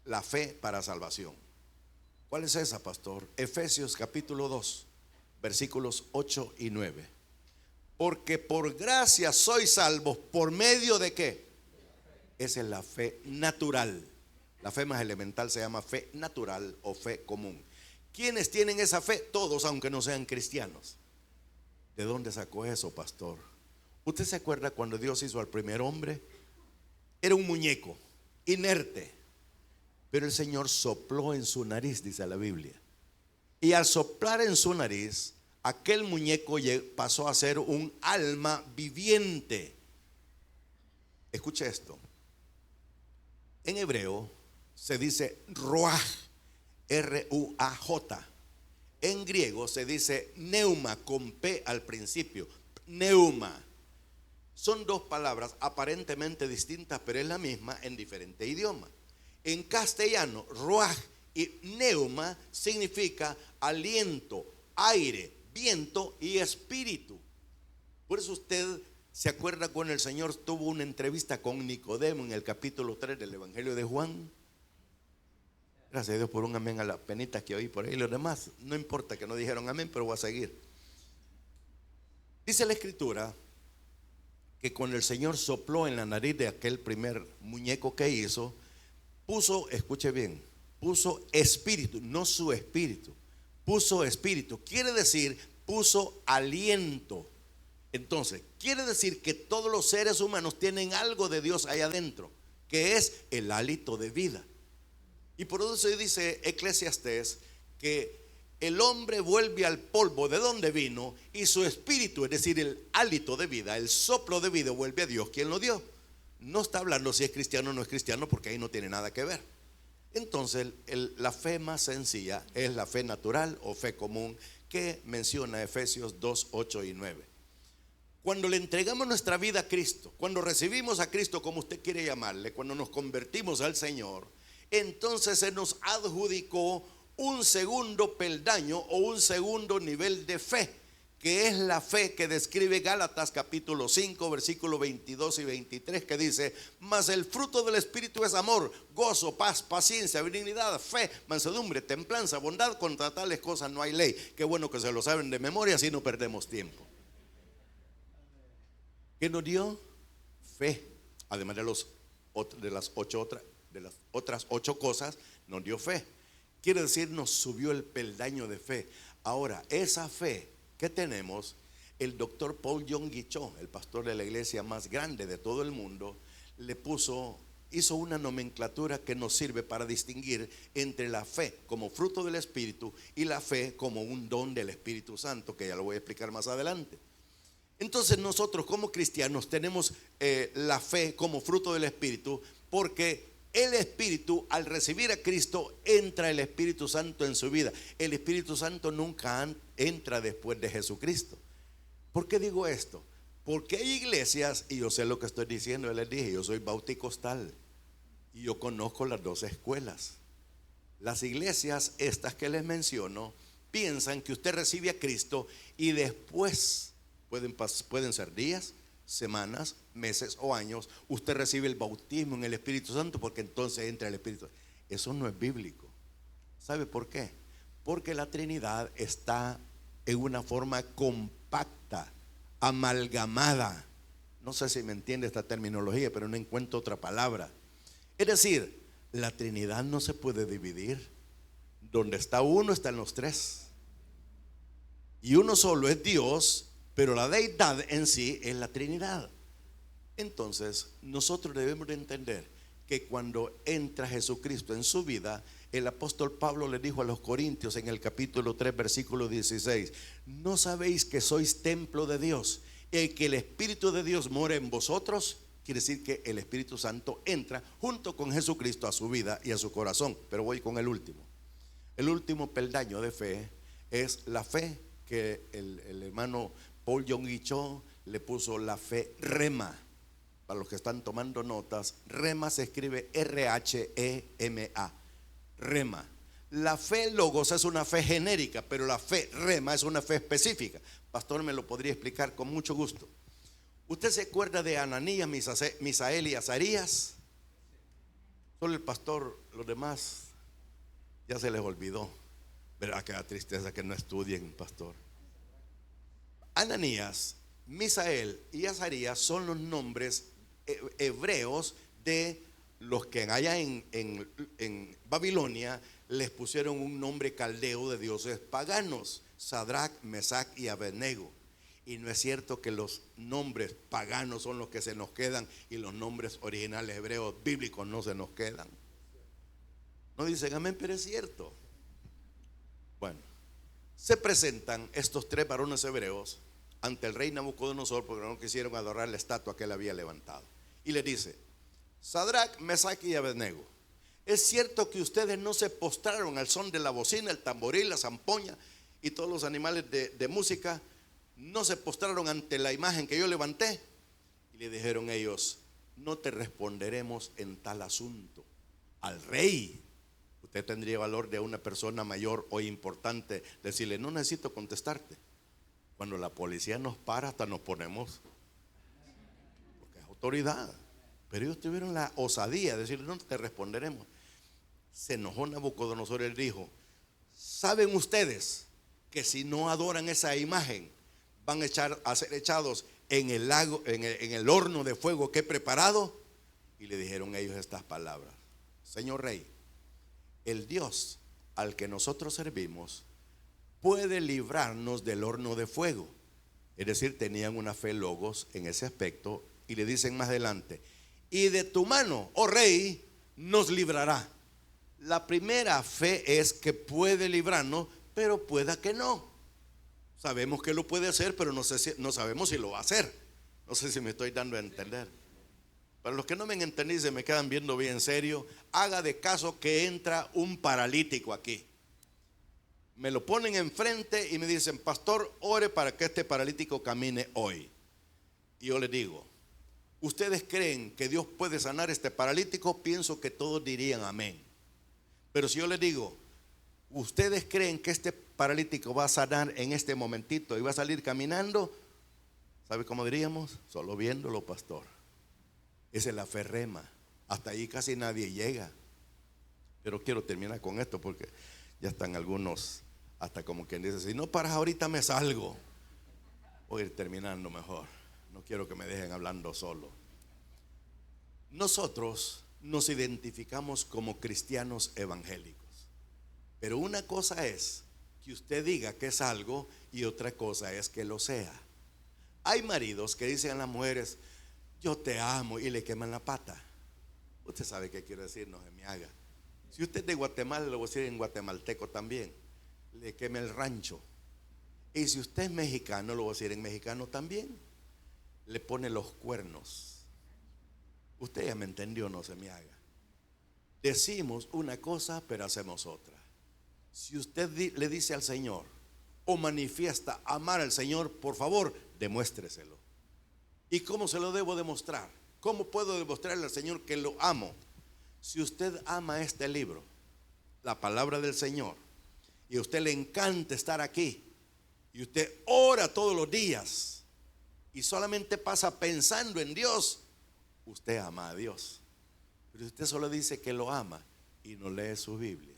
La fe para salvación. ¿Cuál es esa, pastor? Efesios capítulo 2, versículos 8 y 9. Porque por gracia sois salvos, ¿por medio de qué? Esa es la fe natural. La fe más elemental se llama fe natural o fe común. ¿Quiénes tienen esa fe? Todos, aunque no sean cristianos. ¿De dónde sacó eso, pastor? ¿Usted se acuerda cuando Dios hizo al primer hombre? Era un muñeco, inerte. Pero el Señor sopló en su nariz, dice la Biblia. Y al soplar en su nariz, aquel muñeco pasó a ser un alma viviente. Escuche esto. En hebreo se dice ruaj, R-U-A-J. En griego se dice neuma, con P al principio. Neuma. Son 2 palabras aparentemente distintas, pero es la misma en diferente idioma. En castellano, ruaj Y neuma significa aliento, aire, viento y espíritu. Por eso usted se acuerda cuando el Señor tuvo una entrevista con Nicodemo en el capítulo 3 del Evangelio de Juan. Gracias a Dios por un amén a la penita que oí por ahí. Los demás, no importa que no dijeron amén, pero voy a seguir. Dice la Escritura que cuando el Señor sopló en la nariz de aquel primer muñeco que hizo, puso, escuche bien, puso espíritu, no su espíritu, puso espíritu, quiere decir puso aliento. Entonces, quiere decir que todos los seres humanos tienen algo de Dios ahí adentro, que es el hálito de vida. Y por eso dice Eclesiastés que el hombre vuelve al polvo de donde vino y su espíritu, es decir, el hálito de vida, el soplo de vida, vuelve a Dios quien lo dio. No está hablando si es cristiano o no es cristiano, porque ahí no tiene nada que ver. Entonces la fe más sencilla es la fe natural o fe común que menciona Efesios 2, 8 y 9. Cuando le entregamos nuestra vida a Cristo, cuando recibimos a Cristo, como usted quiere llamarle, cuando nos convertimos al Señor, entonces se nos adjudicó un segundo peldaño o un segundo nivel de fe, que es la fe que describe Gálatas capítulo 5 versículos 22 y 23, que dice: mas el fruto del Espíritu es amor, gozo, paz, paciencia, benignidad, fe, mansedumbre, templanza, bondad. Contra tales cosas no hay ley. Qué bueno que se lo saben de memoria, así no perdemos tiempo. ¿Qué nos dio? Fe. Además de las otras 8 cosas, nos dio fe. Quiere decir, nos subió el peldaño de fe. Ahora, esa fe que tenemos, el doctor Paul Yonggi Cho, el pastor de la iglesia más grande de todo el mundo, hizo una nomenclatura que nos sirve para distinguir entre la fe como fruto del Espíritu y la fe como un don del Espíritu Santo, que ya lo voy a explicar más adelante. Entonces nosotros como cristianos tenemos la fe como fruto del Espíritu, porque el Espíritu, al recibir a Cristo, entra el Espíritu Santo en su vida. El Espíritu Santo nunca entra después de Jesucristo. ¿Por qué digo esto? Porque hay iglesias, y yo sé lo que estoy diciendo, yo les dije, yo soy bauticostal y yo conozco las 2 escuelas. Las iglesias estas que les menciono piensan que usted recibe a Cristo y después pueden ser días, semanas, meses o años, usted recibe el bautismo en el Espíritu Santo, porque entonces entra el Espíritu. Eso no es bíblico. ¿Sabe por qué? Porque la Trinidad está en una forma compacta, amalgamada. No sé si me entiende esta terminología, pero no encuentro otra palabra. Es decir, la Trinidad no se puede dividir. Donde está uno, están los 3. Y uno solo es Dios, pero la deidad en sí es la Trinidad. Entonces nosotros debemos de entender que cuando entra Jesucristo en su vida, el apóstol Pablo le dijo a los Corintios en el capítulo 3 versículo 16: ¿no sabéis que sois templo de Dios y que el Espíritu de Dios mora en vosotros? Quiere decir que el Espíritu Santo entra junto con Jesucristo a su vida y a su corazón. Pero voy con el último. El último peldaño de fe es la fe que el hermano Paul Yonggi Cho le puso la fe rema. Para los que están tomando notas, rema se escribe R-H-E-M-A, rema. La fe logos es una fe genérica, pero la fe rema es una fe específica. Pastor, me lo podría explicar con mucho gusto. ¿Usted se acuerda de Ananías, Misael y Azarías? Solo el pastor, los demás ya se les olvidó. Verá que da tristeza que no estudien, pastor. Ananías, Misael y Azarías son los nombres hebreos de los que allá en Babilonia les pusieron un nombre caldeo de dioses paganos: Sadrach, Mesach y Abednego. Y no es cierto que los nombres paganos son los que se nos quedan y los nombres originales hebreos bíblicos no se nos quedan. No dicen amén, pero es cierto. Bueno, se presentan estos 3 varones hebreos ante el rey Nabucodonosor porque no quisieron adorar la estatua que él había levantado. Y le dice: Sadrach, Mesach y Abednego, es cierto que ustedes no se postraron al son de la bocina, el tamboril, la zampoña y todos los animales de música, no se postraron ante la imagen que yo levanté. Y le dijeron ellos: no te responderemos en tal asunto. Al rey Usted tendría valor de una persona mayor o importante decirle: no necesito contestarte. Cuando la policía nos para, hasta nos ponemos, porque es autoridad. Pero ellos tuvieron la osadía de decirle: no te responderemos. Se enojó Nabucodonosor y dijo: ¿saben ustedes que si no adoran esa imagen van a ser echados en el lago, en el horno de fuego que he preparado? Y le dijeron ellos estas palabras: Señor rey, el Dios al que nosotros servimos puede librarnos del horno de fuego. Es decir, tenían una fe logos en ese aspecto. Y le dicen más adelante: y de tu mano, oh rey, nos librará. La primera fe es que puede librarnos, pero pueda que no. Sabemos que lo puede hacer, pero no sabemos si lo va a hacer. No sé si me estoy dando a entender. Para los que no me han entendido y se me quedan viendo bien serio, haga de caso que entra un paralítico aquí. Me lo ponen enfrente y me dicen: pastor, ore para que este paralítico camine hoy. Y yo les digo: ¿ustedes creen que Dios puede sanar a este paralítico? Pienso que todos dirían amén. Pero si yo les digo: ¿ustedes creen que este paralítico va a sanar en este momentito y va a salir caminando? ¿Sabe cómo diríamos? Solo viéndolo, pastor. Esa es la fe rema. Hasta ahí casi nadie llega. Pero quiero terminar con esto porque ya están algunos hasta como quien dice: si no paras ahorita me salgo. Voy a ir terminando mejor. No quiero que me dejen hablando solo. Nosotros nos identificamos como cristianos evangélicos, pero una cosa es que usted diga que es algo y otra cosa es que lo sea. Hay maridos que dicen a las mujeres: yo te amo, y le queman la pata. Usted sabe qué quiero decir, no se me haga. Si usted es de Guatemala, lo voy a decir en guatemalteco también: le queme el rancho. Y si usted es mexicano, lo voy a decir en mexicano también: le pone los cuernos. Usted ya me entendió, no se me haga. Decimos una cosa, pero hacemos otra. Si usted le dice al Señor o manifiesta amar al Señor, por favor, demuéstreselo. ¿Y cómo se lo debo demostrar? ¿Cómo puedo demostrarle al Señor que lo amo? Si usted ama este libro, la palabra del Señor, y a usted le encanta estar aquí, y usted ora todos los días y solamente pasa pensando en Dios, usted ama a Dios. Pero si usted solo dice que lo ama y no lee su Biblia,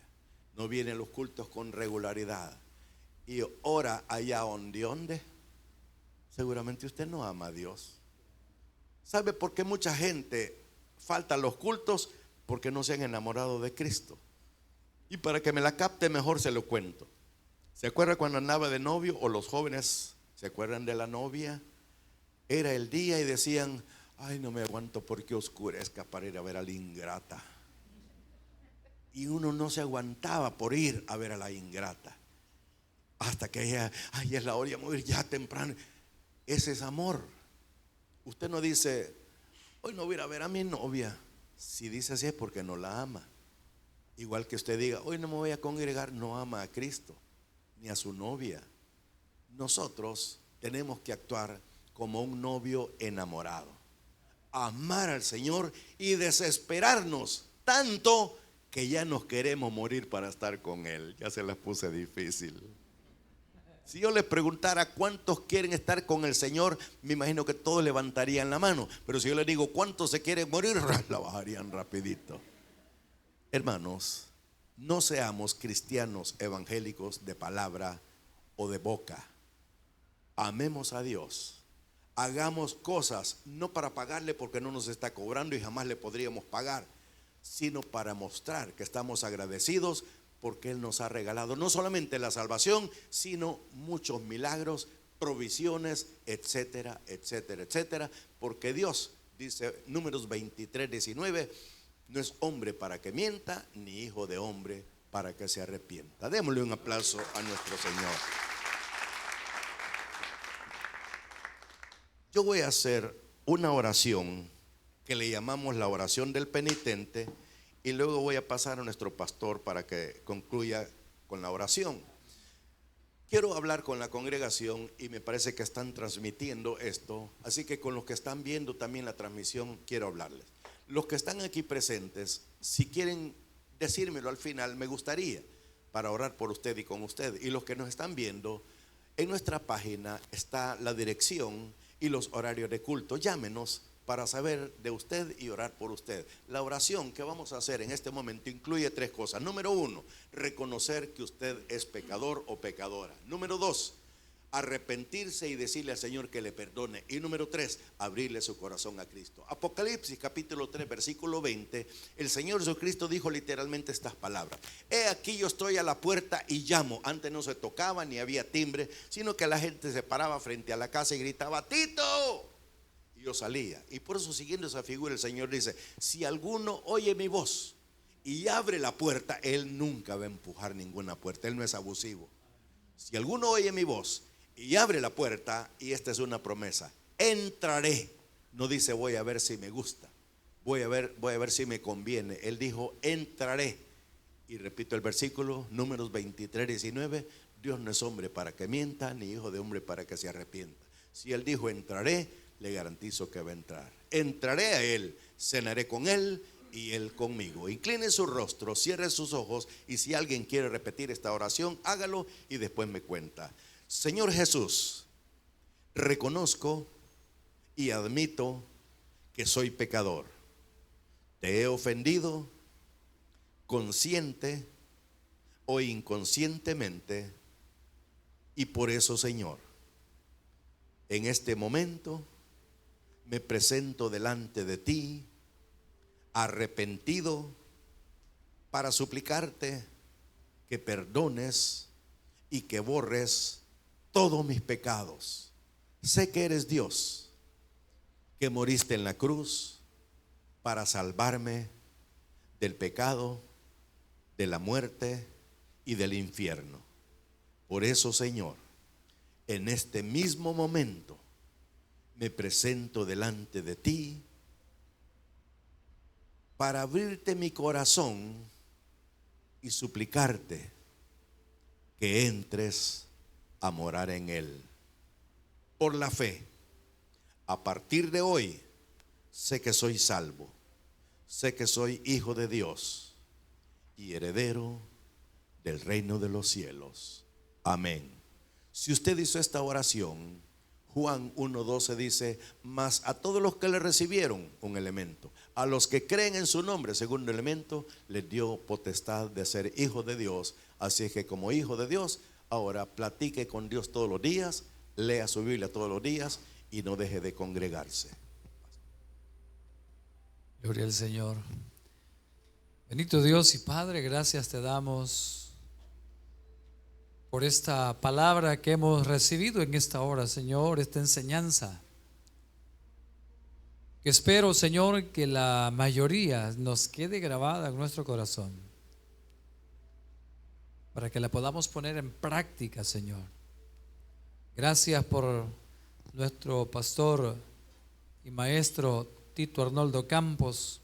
no viene a los cultos con regularidad y ora allá donde, seguramente usted no ama a Dios. ¿Sabe por qué mucha gente falta a los cultos? Porque no se han enamorado de Cristo. Y para que me la capte mejor se lo cuento. ¿Se acuerda cuando andaba de novio? O los jóvenes se acuerdan de la novia. Era el día y decían: ay, no me aguanto porque oscurezca para ir a ver a la ingrata. Y uno no se aguantaba por ir a ver a la ingrata. Hasta que ella: ay, es la hora de morir ya temprano. Ese es amor. Usted no dice: hoy no voy a ir a ver a mi novia. Si dice así es porque no la ama. Igual que usted diga: hoy no me voy a congregar, no ama a Cristo ni a su novia. Nosotros tenemos que actuar como un novio enamorado, amar al Señor y desesperarnos tanto que ya nos queremos morir para estar con Él. Ya se las puse difícil. Si yo les preguntara cuántos quieren estar con el Señor, me imagino que todos levantarían la mano. Pero si yo les digo cuántos se quieren morir, la bajarían rapidito. Hermanos, no seamos cristianos evangélicos de palabra o de boca. Amemos a Dios. Hagamos cosas no para pagarle, porque no nos está cobrando y jamás le podríamos pagar, sino para mostrar que estamos agradecidos porque Él nos ha regalado no solamente la salvación, sino muchos milagros, provisiones, etcétera, etcétera, etcétera. Porque Dios, dice Números 23:19, no es hombre para que mienta, ni hijo de hombre para que se arrepienta. Démosle un aplauso a nuestro Señor. Yo voy a hacer una oración que le llamamos la oración del penitente, y luego voy a pasar a nuestro pastor para que concluya con la oración. Quiero hablar con la congregación y me parece que están transmitiendo esto, así que con los que están viendo también la transmisión quiero hablarles. Los que están aquí presentes, si quieren decírmelo al final, me gustaría, para orar por usted y con usted. Y los que nos están viendo, en nuestra página está la dirección y los horarios de culto. Llámenos para saber de usted y orar por usted. La oración que vamos a hacer en este momento incluye 3 cosas. Número 1, reconocer que usted es pecador o pecadora. Número 2, arrepentirse y decirle al Señor que le perdone. Y número 3, abrirle su corazón a Cristo. Apocalipsis capítulo 3 versículo 20, el Señor Jesucristo dijo literalmente estas palabras: he aquí yo estoy a la puerta y llamo. Antes no se tocaba ni había timbre, sino que la gente se paraba frente a la casa y gritaba: Tito. Y yo salía. Y por eso, siguiendo esa figura, el Señor dice: si alguno oye mi voz y abre la puerta, Él nunca va a empujar ninguna puerta. Él no es abusivo. Si alguno oye mi voz y abre la puerta, y esta es una promesa, entraré. No dice voy a ver si me gusta, voy a ver si me conviene. Él dijo entraré. Y repito el versículo, Números 23, 19, Dios no es hombre para que mienta, ni hijo de hombre para que se arrepienta. Si Él dijo entraré, le garantizo que va a entrar. Entraré a Él, cenaré con Él y Él conmigo. Incline su rostro, cierre sus ojos, y si alguien quiere repetir esta oración, hágalo y después me cuenta. Señor Jesús, reconozco y admito que soy pecador. Te he ofendido consciente o inconscientemente, y por eso, Señor, en este momento me presento delante de ti arrepentido para suplicarte que perdones y que borres todos mis pecados. Sé que eres Dios, que moriste en la cruz para salvarme del pecado, de la muerte y del infierno. Por eso, Señor, en este mismo momento me presento delante de ti para abrirte mi corazón y suplicarte que entres a morar en él. Por la fe, a partir de hoy, sé que soy salvo, sé que soy hijo de Dios y heredero del reino de los cielos. Amén. Si usted hizo esta oración, Juan 1:12 dice: mas a todos los que le recibieron, un elemento, a los que creen en su nombre, segundo elemento, les dio potestad de ser hijos de Dios. Así es que, como hijo de Dios, ahora platique con Dios todos los días, lea su Biblia todos los días y no deje de congregarse. Gloria al Señor. Bendito Dios y Padre, gracias te damos por esta palabra que hemos recibido en esta hora, Señor, esta enseñanza. Que espero, Señor, que la mayoría nos quede grabada en nuestro corazón, para que la podamos poner en práctica, Señor. Gracias por nuestro pastor y maestro Tito Arnoldo Campos,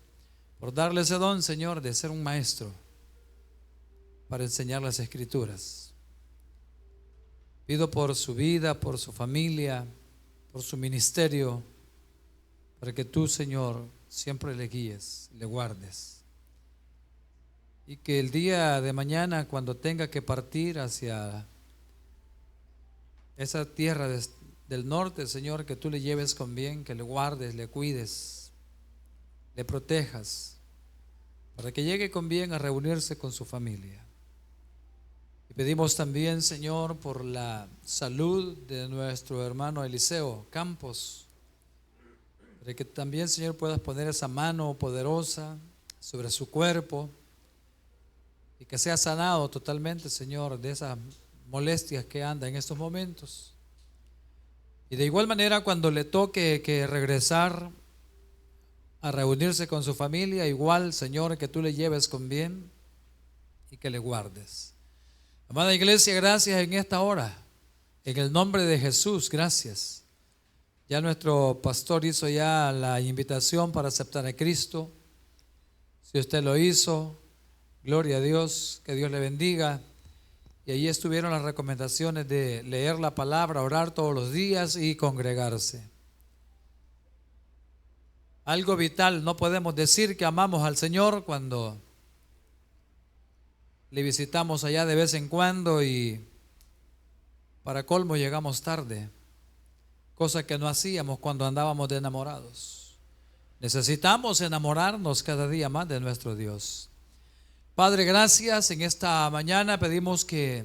por darle ese don, Señor, de ser un maestro para enseñar las Escrituras. Pido por su vida, por su familia, por su ministerio, para que tú, Señor, siempre le guíes, le guardes. Y que el día de mañana, cuando tenga que partir hacia esa tierra del norte, Señor, que tú le lleves con bien, que le guardes, le cuides, le protejas, para que llegue con bien a reunirse con su familia. Y pedimos también, Señor, por la salud de nuestro hermano Eliseo Campos, para que también, Señor, puedas poner esa mano poderosa sobre su cuerpo y que sea sanado totalmente, Señor, de esas molestias que anda en estos momentos. Y de igual manera, cuando le toque que regresar a reunirse con su familia, igual, Señor, que tú le lleves con bien y que le guardes. Amada iglesia, gracias en esta hora, en el nombre de Jesús, gracias. Ya nuestro pastor hizo ya la invitación para aceptar a Cristo. Si usted lo hizo, gloria a Dios, que Dios le bendiga. Y ahí estuvieron las recomendaciones de leer la palabra, orar todos los días y congregarse. Algo vital, no podemos decir que amamos al Señor cuando le visitamos allá de vez en cuando y para colmo llegamos tarde, cosa que no hacíamos cuando andábamos de enamorados. Necesitamos enamorarnos cada día más de nuestro Dios. Padre, gracias. En esta mañana pedimos que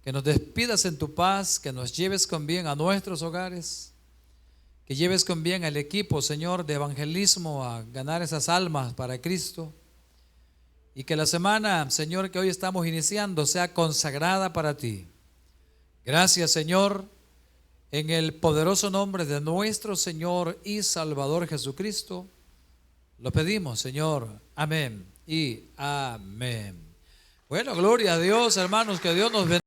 nos despidas en tu paz, que nos lleves con bien a nuestros hogares, que lleves con bien al equipo, Señor, de evangelismo a ganar esas almas para Cristo. Y que la semana, Señor, que hoy estamos iniciando sea consagrada para ti. Gracias, Señor, en el poderoso nombre de nuestro Señor y Salvador Jesucristo. Lo pedimos, Señor. Amén y amén. Bueno, gloria a Dios, hermanos, que Dios nos bendiga.